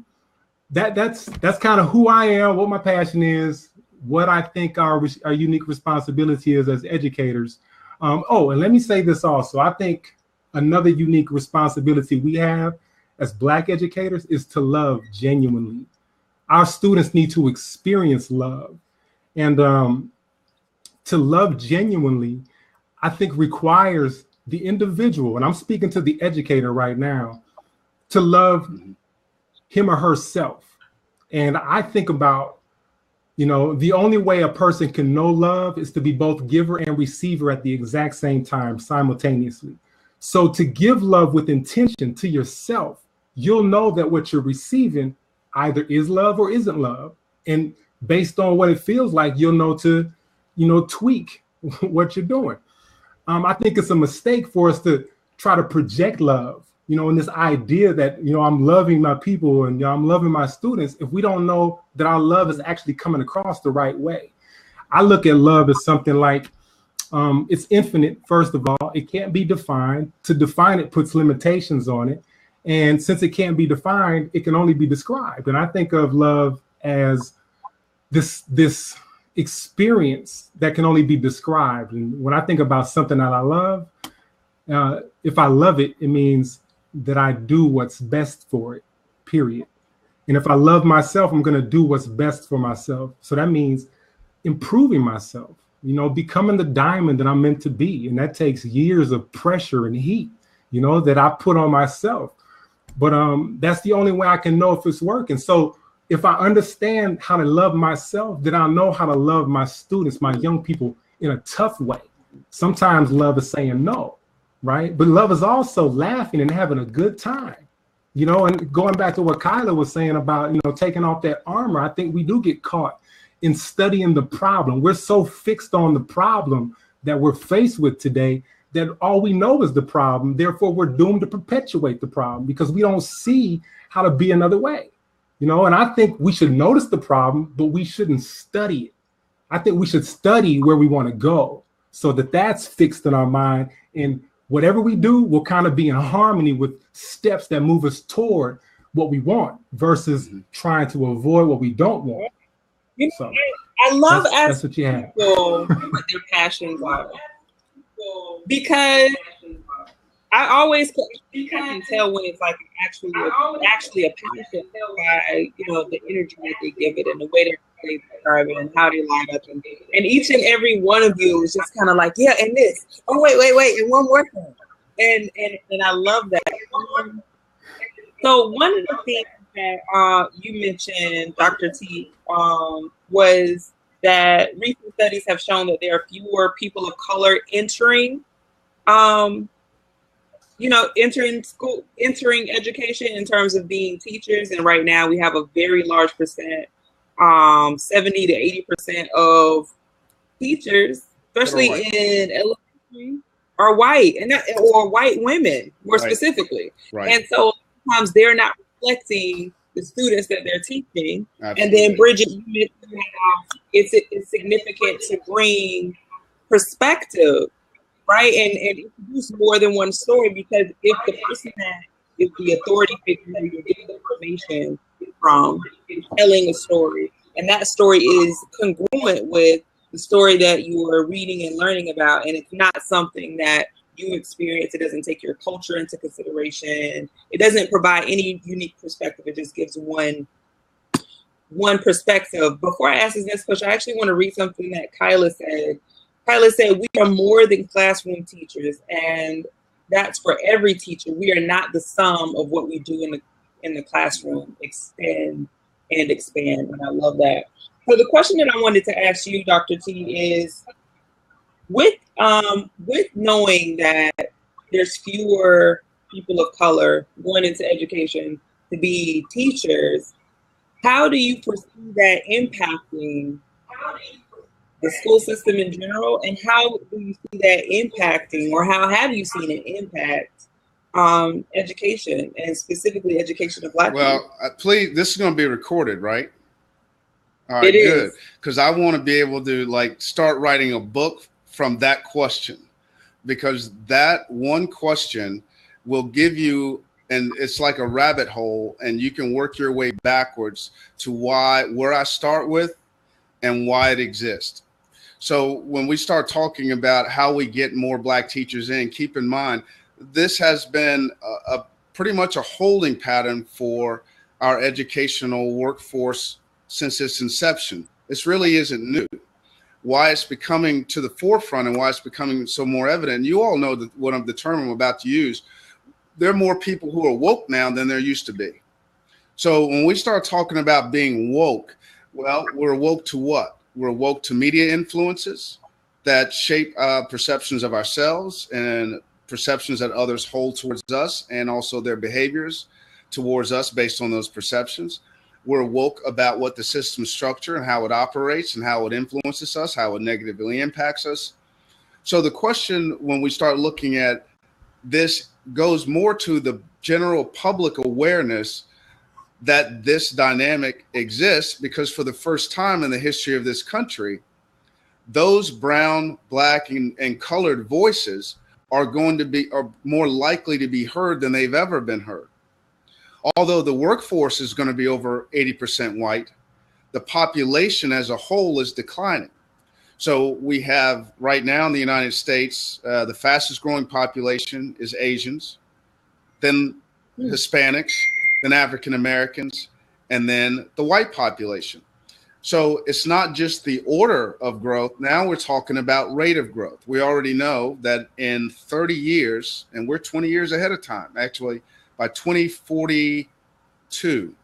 that's kind of who I am, what my passion is, what I think our unique responsibility is as educators. And let me say this also. I think another unique responsibility we have as Black educators is to love genuinely. Our students need to experience love. And to love genuinely, I think requires the individual, and I'm speaking to the educator right now, to love him or herself And I think about, the only way a person can know love is to be both giver and receiver at the exact same time, simultaneously. So to give love with intention to yourself, you'll know that what you're receiving either is love or isn't love. And based on what it feels like, you'll know to, tweak what you're doing. I think it's a mistake for us to try to project love, and this idea that, I'm loving my people and I'm loving my students, if we don't know that our love is actually coming across the right way. I look at love as something like, it's infinite, first of all. It can't be defined. To define it puts limitations on it. And since it can't be defined, it can only be described. And I think of love as this experience that can only be described. And when I think about something that I love, if I love it, it means that I do what's best for it, period. And if I love myself, I'm going to do what's best for myself. So that means improving myself, becoming the diamond that I'm meant to be. And that takes years of pressure and heat, that I put on myself. But that's the only way I can know if it's working. So if I understand how to love myself, then I'll know how to love my students, my young people, in a tough way. Sometimes love is saying no, right? But love is also laughing and having a good time, and going back to what Kiala was saying about, taking off that armor. I think we do get caught in studying the problem. We're so fixed on the problem that we're faced with today that all we know is the problem. Therefore, we're doomed to perpetuate the problem because we don't see how to be another way. And I think we should notice the problem, but we shouldn't study it. I think we should study where we want to go so that that's fixed in our mind. And whatever we do will kind of be in harmony with steps that move us toward what we want versus trying to avoid what we don't want. So I love that's what you have. People what their passions are. Because I always can tell when it's like actually a passion by the energy that they give it and the way they describe it and how they line up and each and every one of you is just kind of like, yeah, and this, oh wait, and one more thing, and I love that. So one of the things that you mentioned, Dr. T, was that recent studies have shown that there are fewer people of color entering education in terms of being teachers. And right now we have a very large percent, 70 to 80% of teachers, especially in elementary, are white or white women more specifically. Right. And so sometimes they're not reflecting the students that they're teaching. Absolutely. And then Bridgett, you mentioned it's significant to bring perspective, right? And introduce more than one story, because if the person that is the authority figure that you're getting information from is telling a story, and that story is congruent with the story that you are reading and learning about, and it's not something that you experience, it doesn't take your culture into consideration, it doesn't provide any unique perspective, it just gives one perspective. Before I ask this next question, I actually want to read something that Kiala said. Kiala said, "We are more than classroom teachers, and that's for every teacher. We are not the sum of what we do in the classroom. Extend and expand." And I love that. So the question that I wanted to ask you, Dr. T, is with knowing that there's fewer people of color going into education to be teachers, how do you foresee that impacting the school system in general, and how do you see that impacting, or how have you seen it impact education, and specifically education of Black people? Well, please, this is going to be recorded, right? All right, good, because I want to be able to start writing a book from that question, because that one question will give you, and it's like a rabbit hole, and you can work your way backwards to where I start with and why it exists. So when we start talking about how we get more Black teachers in, keep in mind, this has been a pretty much a holding pattern for our educational workforce since its inception. This really isn't new. Why it's becoming to the forefront and why it's becoming so more evident. You all know that the term I'm about to use. There are more people who are woke now than there used to be. So when we start talking about being woke, well, we're woke to what? We're woke to media influences that shape perceptions of ourselves and perceptions that others hold towards us, and also their behaviors towards us based on those perceptions. We're woke about what the system structure and how it operates and how it influences us, how it negatively impacts us. So the question when we start looking at this goes more to the general public awareness that this dynamic exists, because for the first time in the history of this country, those brown, black, and colored voices are more likely to be heard than they've ever been heard. Although the workforce is going to be over 80% white, the population as a whole is declining. So we have right now in the United States, the fastest growing population is Asians, then Hispanics, then African Americans, and then the white population. So it's not just the order of growth. Now we're talking about rate of growth. We already know that in 30 years, and we're 20 years ahead of time, actually, by 2042,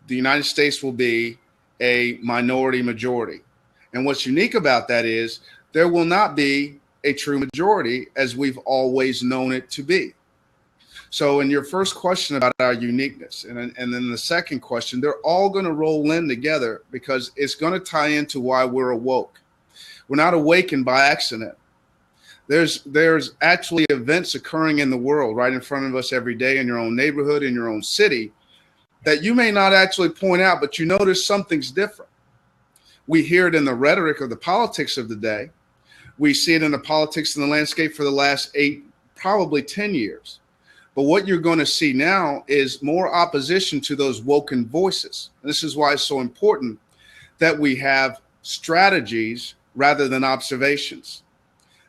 the United States will be a minority majority. And what's unique about that is there will not be a true majority as we've always known it to be. So in your first question about our uniqueness, and then the second question, they're all going to roll in together because it's going to tie into why we're awoke. We're not awakened by accident. There's actually events occurring in the world right in front of us every day in your own neighborhood, in your own city, that you may not actually point out, but you notice something's different. We hear it in the rhetoric of the politics of the day. We see it in the politics and the landscape for the last 8, probably 10 years. But what you're going to see now is more opposition to those woken voices. And this is why it's so important that we have strategies rather than observations,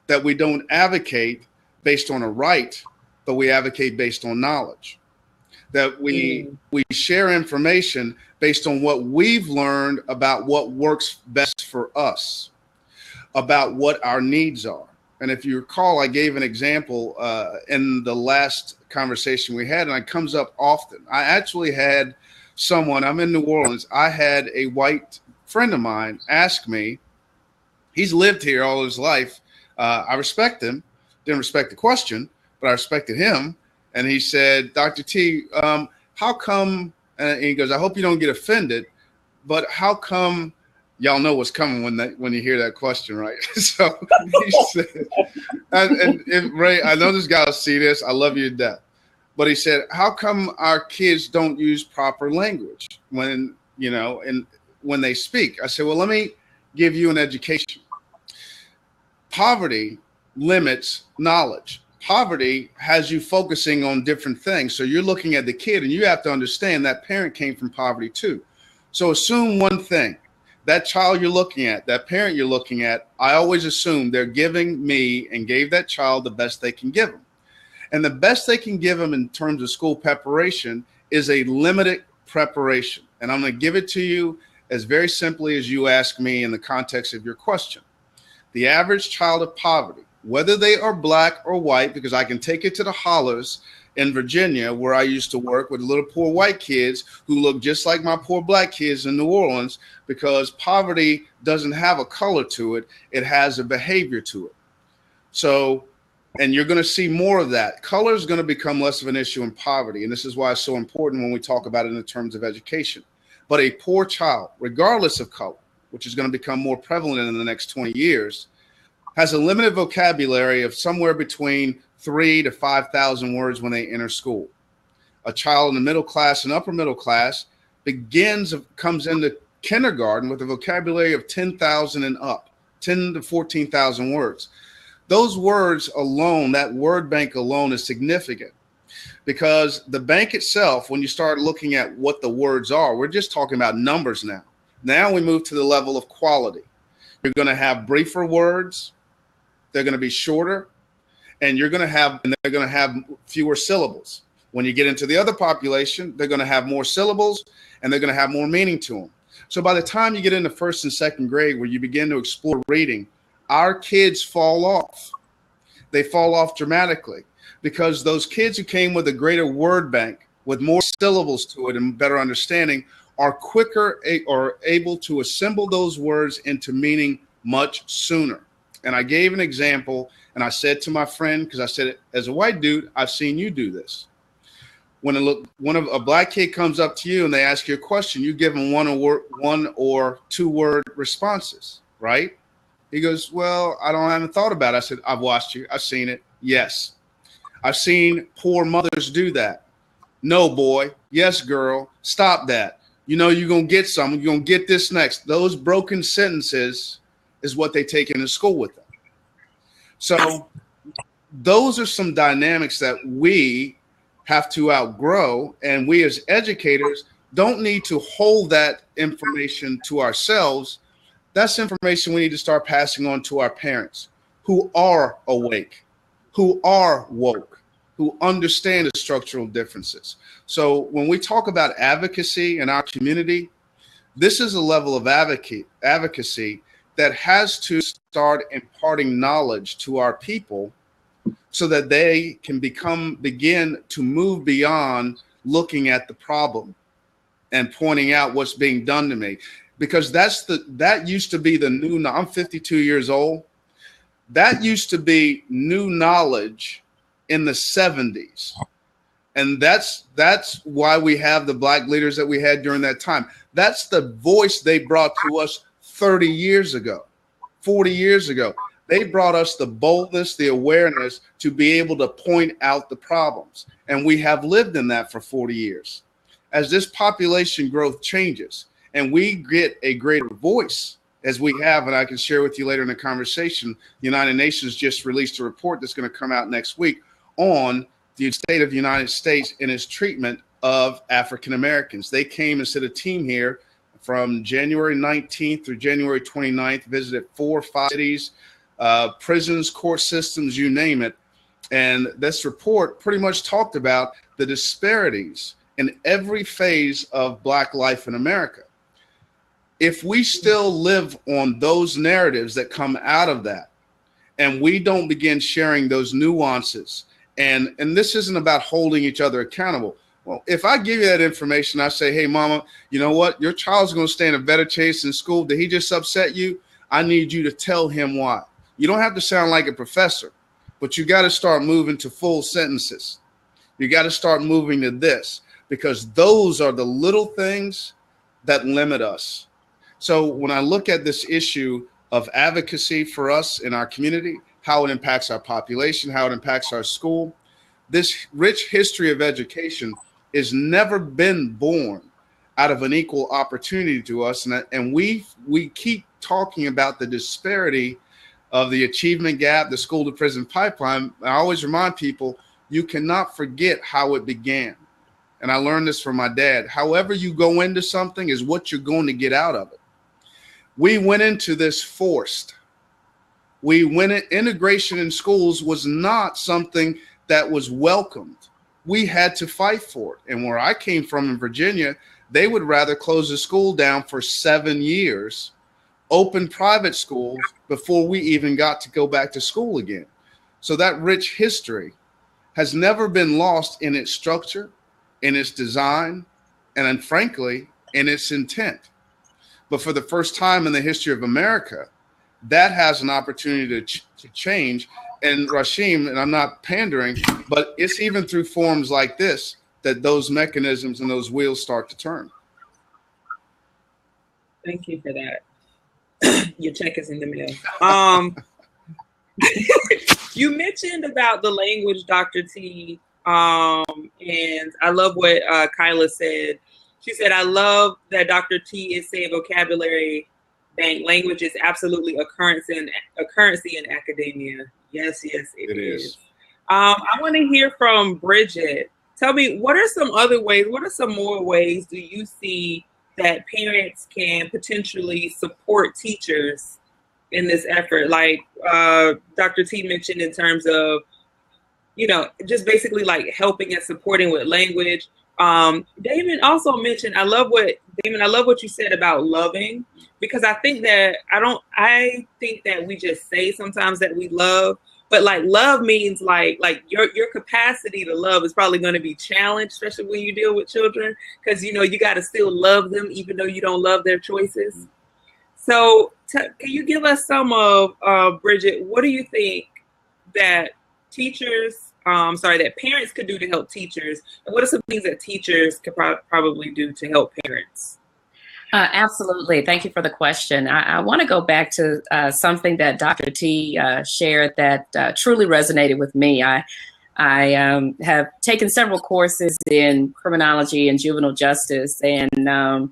that we don't advocate based on a right, but we advocate based on knowledge, that we share information based on what we've learned about what works best for us, about what our needs are. And if you recall, I gave an example in the last conversation we had, and it comes up often. I actually had someone, I'm in New Orleans, I had a white friend of mine ask me, he's lived here all his life. I respect him, didn't respect the question, but I respected him. And he said, Dr. T, how come, and he goes, I hope you don't get offended, but how come, y'all know what's coming when you hear that question, right? So he said, and Ray, I know this guy will see this. I love you to death. But he said, how come our kids don't use proper language when they speak? I said, well, let me give you an education. Poverty limits knowledge. Poverty has you focusing on different things. So you're looking at the kid, and you have to understand that parent came from poverty too. So assume one thing. That child you're looking at, that parent you're looking at, I always assume they're giving me and gave that child the best they can give them. And the best they can give them in terms of school preparation is a limited preparation. And I'm going to give it to you as very simply as you ask me in the context of your question. The average child of poverty, whether they are black or white, because I can take it to the hollers in Virginia, where I used to work with little poor white kids who look just like my poor black kids in New Orleans, because poverty doesn't have a color to it. It has a behavior to it. So, and you're going to see more of that. Color is going to become less of an issue in poverty. And this is why it's so important when we talk about it in terms of education. But a poor child, regardless of color, which is going to become more prevalent in the next 20 years, has a limited vocabulary of somewhere between 3,000 to 5,000 words when they enter school. A child in the middle class and upper middle class comes into kindergarten with a vocabulary of 10,000 and up, 10 to 14,000 words. Those words alone, that word bank alone, is significant, because the bank itself, when you start looking at what the words are, we're just talking about numbers now. Now we move to the level of quality. You're going to have briefer words. They're going to be shorter, and they're going to have fewer syllables. When you get into the other population, they're going to have more syllables, and they're going to have more meaning to them. So by the time you get into first and second grade, where you begin to explore reading, our kids fall off. They fall off dramatically, because those kids who came with a greater word bank with more syllables to it and better understanding are quicker or able to assemble those words into meaning much sooner. And I gave an example, and I said to my friend, because I said, as a white dude, I've seen you do this. When a black kid comes up to you and they ask you a question, you give them one or two word responses, right? He goes, well, I haven't thought about it. I said, I've watched you. I've seen it. Yes. I've seen poor mothers do that. No, boy. Yes, girl. Stop that. You know, you're going to get something. You're going to get this next. Those broken sentences is what they take into school with them. So those are some dynamics that we have to outgrow. And we as educators don't need to hold that information to ourselves. That's information we need to start passing on to our parents who are awake, who are woke, who understand the structural differences. So when we talk about advocacy in our community, this is a level of advocacy that has to start imparting knowledge to our people so that they can begin to move beyond looking at the problem and pointing out what's being done to me. Because that used to be the new, I'm 52 years old. That used to be new knowledge in the 70s. And that's why we have the black leaders that we had during that time. That's the voice they brought to us 30 years ago, 40 years ago. They brought us the boldness, the awareness to be able to point out the problems. And we have lived in that for 40 years. As this population growth changes and we get a greater voice, as we have, and I can share with you later in the conversation, the United Nations just released a report that's going to come out next week on the state of the United States and its treatment of African Americans. They came and set a team here from January 19th through January 29th, visited 4 or 5 cities, prisons, court systems, you name it. And this report pretty much talked about the disparities in every phase of Black life in America. If we still live on those narratives that come out of that, and we don't begin sharing those nuances, and this isn't about holding each other accountable. Well, if I give you that information, I say, hey, mama, you know what? Your child's going to stand a better chance in school. Did he just upset you? I need you to tell him why. You don't have to sound like a professor, but you got to start moving to full sentences. You got to start moving to this, because those are the little things that limit us. So when I look at this issue of advocacy for us in our community, how it impacts our population, how it impacts our school, this rich history of education has never been born out of an equal opportunity to us. And we keep talking about the disparity of the achievement gap, the school to prison pipeline. I always remind people, you cannot forget how it began. And I learned this from my dad. However you go into something is what you're going to get out of it. We went into this forced. Integration in schools was not something that was welcomed. We had to fight for it. And where I came from in Virginia, they would rather close the school down for 7 years, open private schools before we even got to go back to school again. So that rich history has never been lost in its structure, in its design, and then, frankly, in its intent. But for the first time in the history of America, that has an opportunity to change. And Rasheem, and I'm not pandering, but it's even through forms like this that those mechanisms and those wheels start to turn. Thank you for that. Your check is in the mail. You mentioned about the language, Dr. T, and I love what Kiala said. She said, I love that Dr. T is saying vocabulary bank. Language is absolutely a currency in academia. Yes, it is. I want to hear from Bridgett. Tell me, what are some other ways, what are some more ways do you see that parents can potentially support teachers in this effort? Like Dr. T mentioned in terms of, just basically like helping and supporting with language. Damon also mentioned, I love what you said about loving, because I think that we just say sometimes that we love, But like love means like your capacity to love is probably going to be challenged, especially when you deal with children, because you know you got to still love them even though you don't love their choices. So can you give us some of Bridgett? What do you think that that parents could do to help teachers, and what are some things that teachers could probably do to help parents? Absolutely. Thank you for the question. I want to go back to something that Dr. T shared that truly resonated with me. I have taken several courses in criminology and juvenile justice, and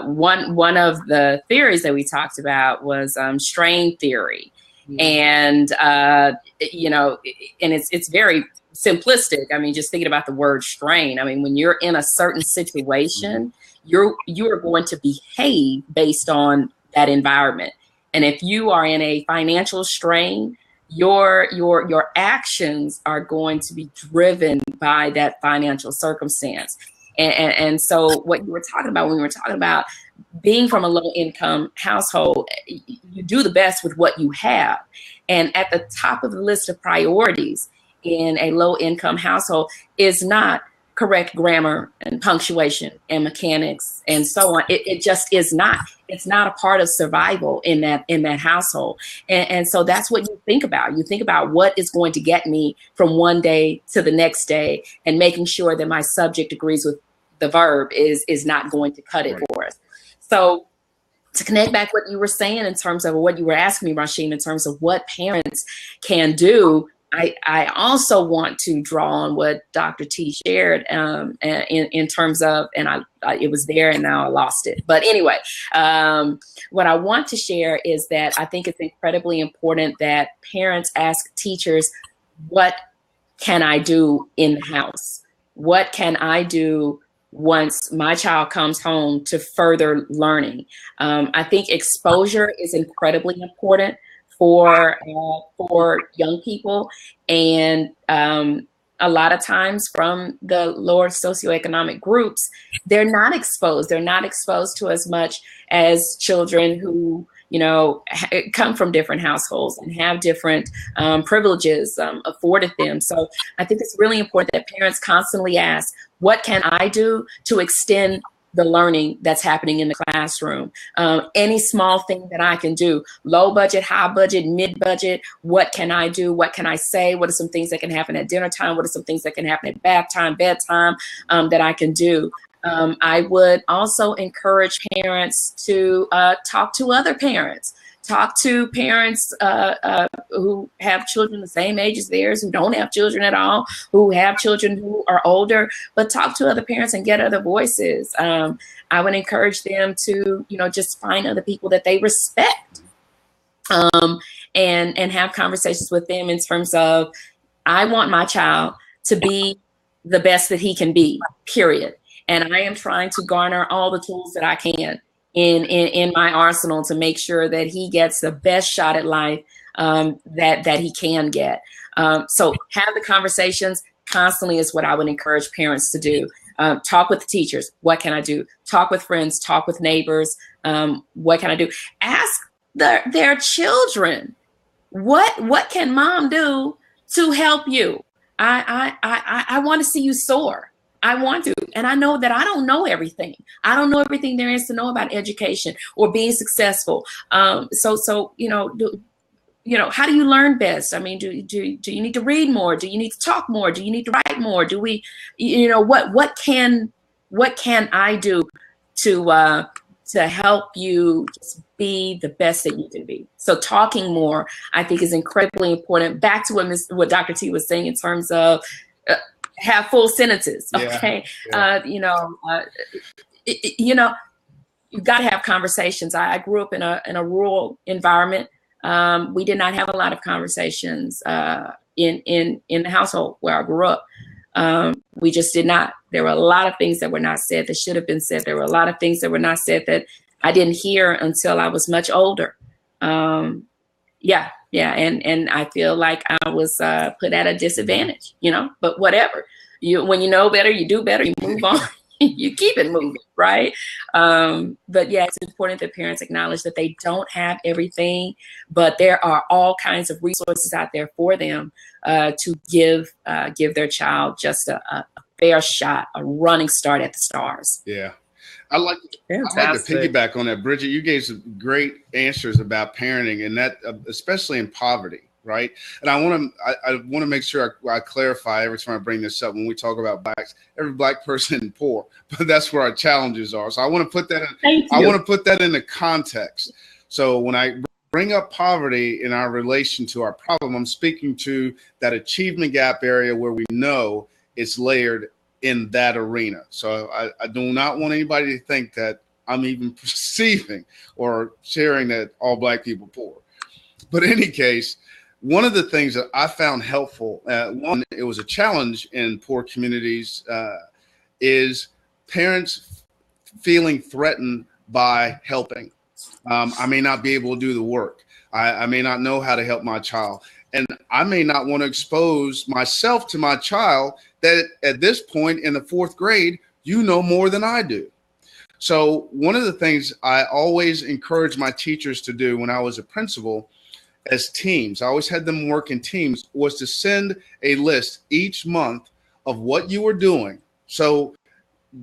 one of the theories that we talked about was strain theory. And, you know, and it's very simplistic. I mean, just thinking about the word strain. I mean, when you're in a certain situation, you are going to behave based on that environment. And if you are in a financial strain, your actions are going to be driven by that financial circumstance. And so what you were talking about when we were talking about being from a low income household, you do the best with what you have. And at the top of the list of priorities in a low income household is not correct grammar and punctuation and mechanics and so on. It just is not. It's not a part of survival in that household. And so that's what you think about. You think about what is going to get me from one day to the next day, and making sure that my subject agrees with the verb is not going to cut it for us. So to connect back what you were saying in terms of what you were asking me, Rasheem, in terms of what parents can do, I also want to draw on what Dr. T shared in terms of, and it was there and now I lost it. But anyway, what I want to share is that I think it's incredibly important that parents ask teachers, what can I do in the house? What can I do once my child comes home to further learning? I think exposure is incredibly important for young people, and a lot of times from the lower socioeconomic groups, they're not exposed. They're not exposed to as much as children who, you know, come from different households and have different privileges afforded them. So I think it's really important that parents constantly ask, what can I do to extend the learning that's happening in the classroom? Any small thing that I can do, low budget, high budget, mid budget, what can I do? What can I say? What are some things that can happen at dinner time? What are some things that can happen at bath time, bedtime that I can do? I would also encourage parents to talk to other parents. Talk to parents who have children the same age as theirs, who don't have children at all, who have children who are older, but talk to other parents and get other voices. I would encourage them to, you know, just find other people that they respect and have conversations with them in terms of, I want my child to be the best that he can be, period. And I am trying to garner all the tools that I can in my arsenal to make sure that he gets the best shot at life that he can get. So have the conversations constantly is what I would encourage parents to do. Talk with the teachers. What can I do? Talk with friends. Talk with neighbors. What can I do? Ask their children, what can mom do to help you? I want to see you soar. I want to, and I know that I don't know everything. I don't know everything there is to know about education or being successful. So you know, how do you learn best? I mean, do you need to read more? Do you need to talk more? Do you need to write more? Do we, you know, what can I do to help you just be the best that you can be? So talking more, I think, is incredibly important. Back to what Dr. T was saying in terms of have full sentences. Okay. Yeah. You know, you've got to have conversations. I grew up in a rural environment. We did not have a lot of conversations in the household where I grew up. We just did not. There were a lot of things that were not said that should have been said. There were a lot of things that were not said that I didn't hear until I was much older. Yeah. And I feel like I was put at a disadvantage, you know, but whatever. When you know better, you do better, you move on, you keep it moving, right? But yeah, it's important that parents acknowledge that they don't have everything, but there are all kinds of resources out there for them to give their child just a fair shot, a running start at the stars. Yeah. I'd like to piggyback on that. Bridgett, you gave some great answers about parenting, and that especially in poverty, right? And I want to make sure I clarify every time I bring this up when we talk about blacks. Every black person is poor, but that's where our challenges are. So I want to put that in the context. So when I bring up poverty in our relation to our problem, I'm speaking to that achievement gap area where we know it's layered in that arena. So I do not want anybody to think that I'm even perceiving or sharing that all black people are poor. But in any case, one of the things that I found helpful, one, it was a challenge in poor communities, is parents feeling threatened by helping. I may not be able to do the work. I may not know how to help my child. And I may not want to expose myself to my child that at this point in the 4th grade, you know more than I do. So one of the things I always encouraged my teachers to do when I was a principal as teams, I always had them work in teams, was to send a list each month of what you were doing. So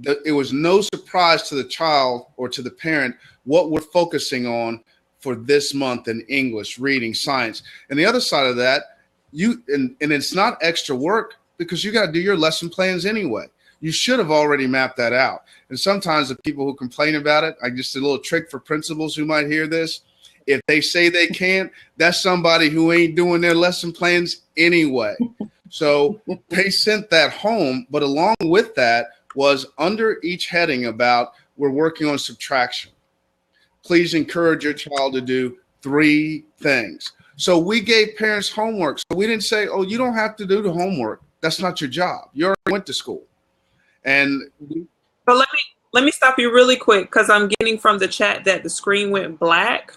it was no surprise to the child or to the parent what we're focusing on for this month in English, reading, science. And the other side of that, and it's not extra work because you got to do your lesson plans anyway. You should have already mapped that out. And sometimes the people who complain about it, I just a little trick for principals who might hear this. If they say they can't, that's somebody who ain't doing their lesson plans anyway. So they sent that home, but along with that was under each heading about we're working on subtraction. Please encourage your child to do 3 things. So we gave parents homework. So we didn't say, oh, you don't have to do the homework. That's not your job. You already went to school. And but let me stop you really quick because I'm getting from the chat that the screen went black.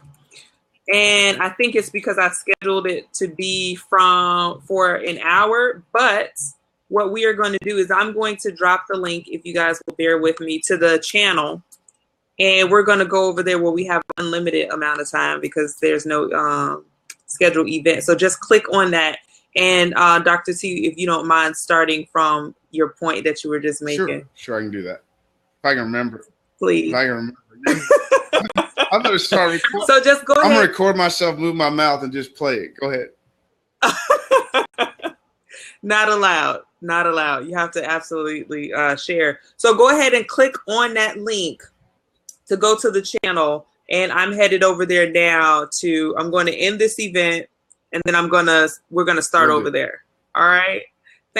And I think it's because I scheduled it to be for an hour. But what we are going to do is I'm going to drop the link, if you guys will bear with me, to the channel. And we're going to go over there where we have unlimited amount of time because there's no scheduled event. So just click on that. And Dr. T, if you don't mind starting from your point that you were just making. Sure, I can do that. If I can remember. Please. If I can remember. I'm going to start recording. So just go ahead. I'm going to record myself, move my mouth, and just play it. Go ahead. Not allowed. Not allowed. You have to absolutely share. So go ahead and click on that link to go to the channel. And I'm headed over there now I'm going to end this event and then we're going to start over there. All right.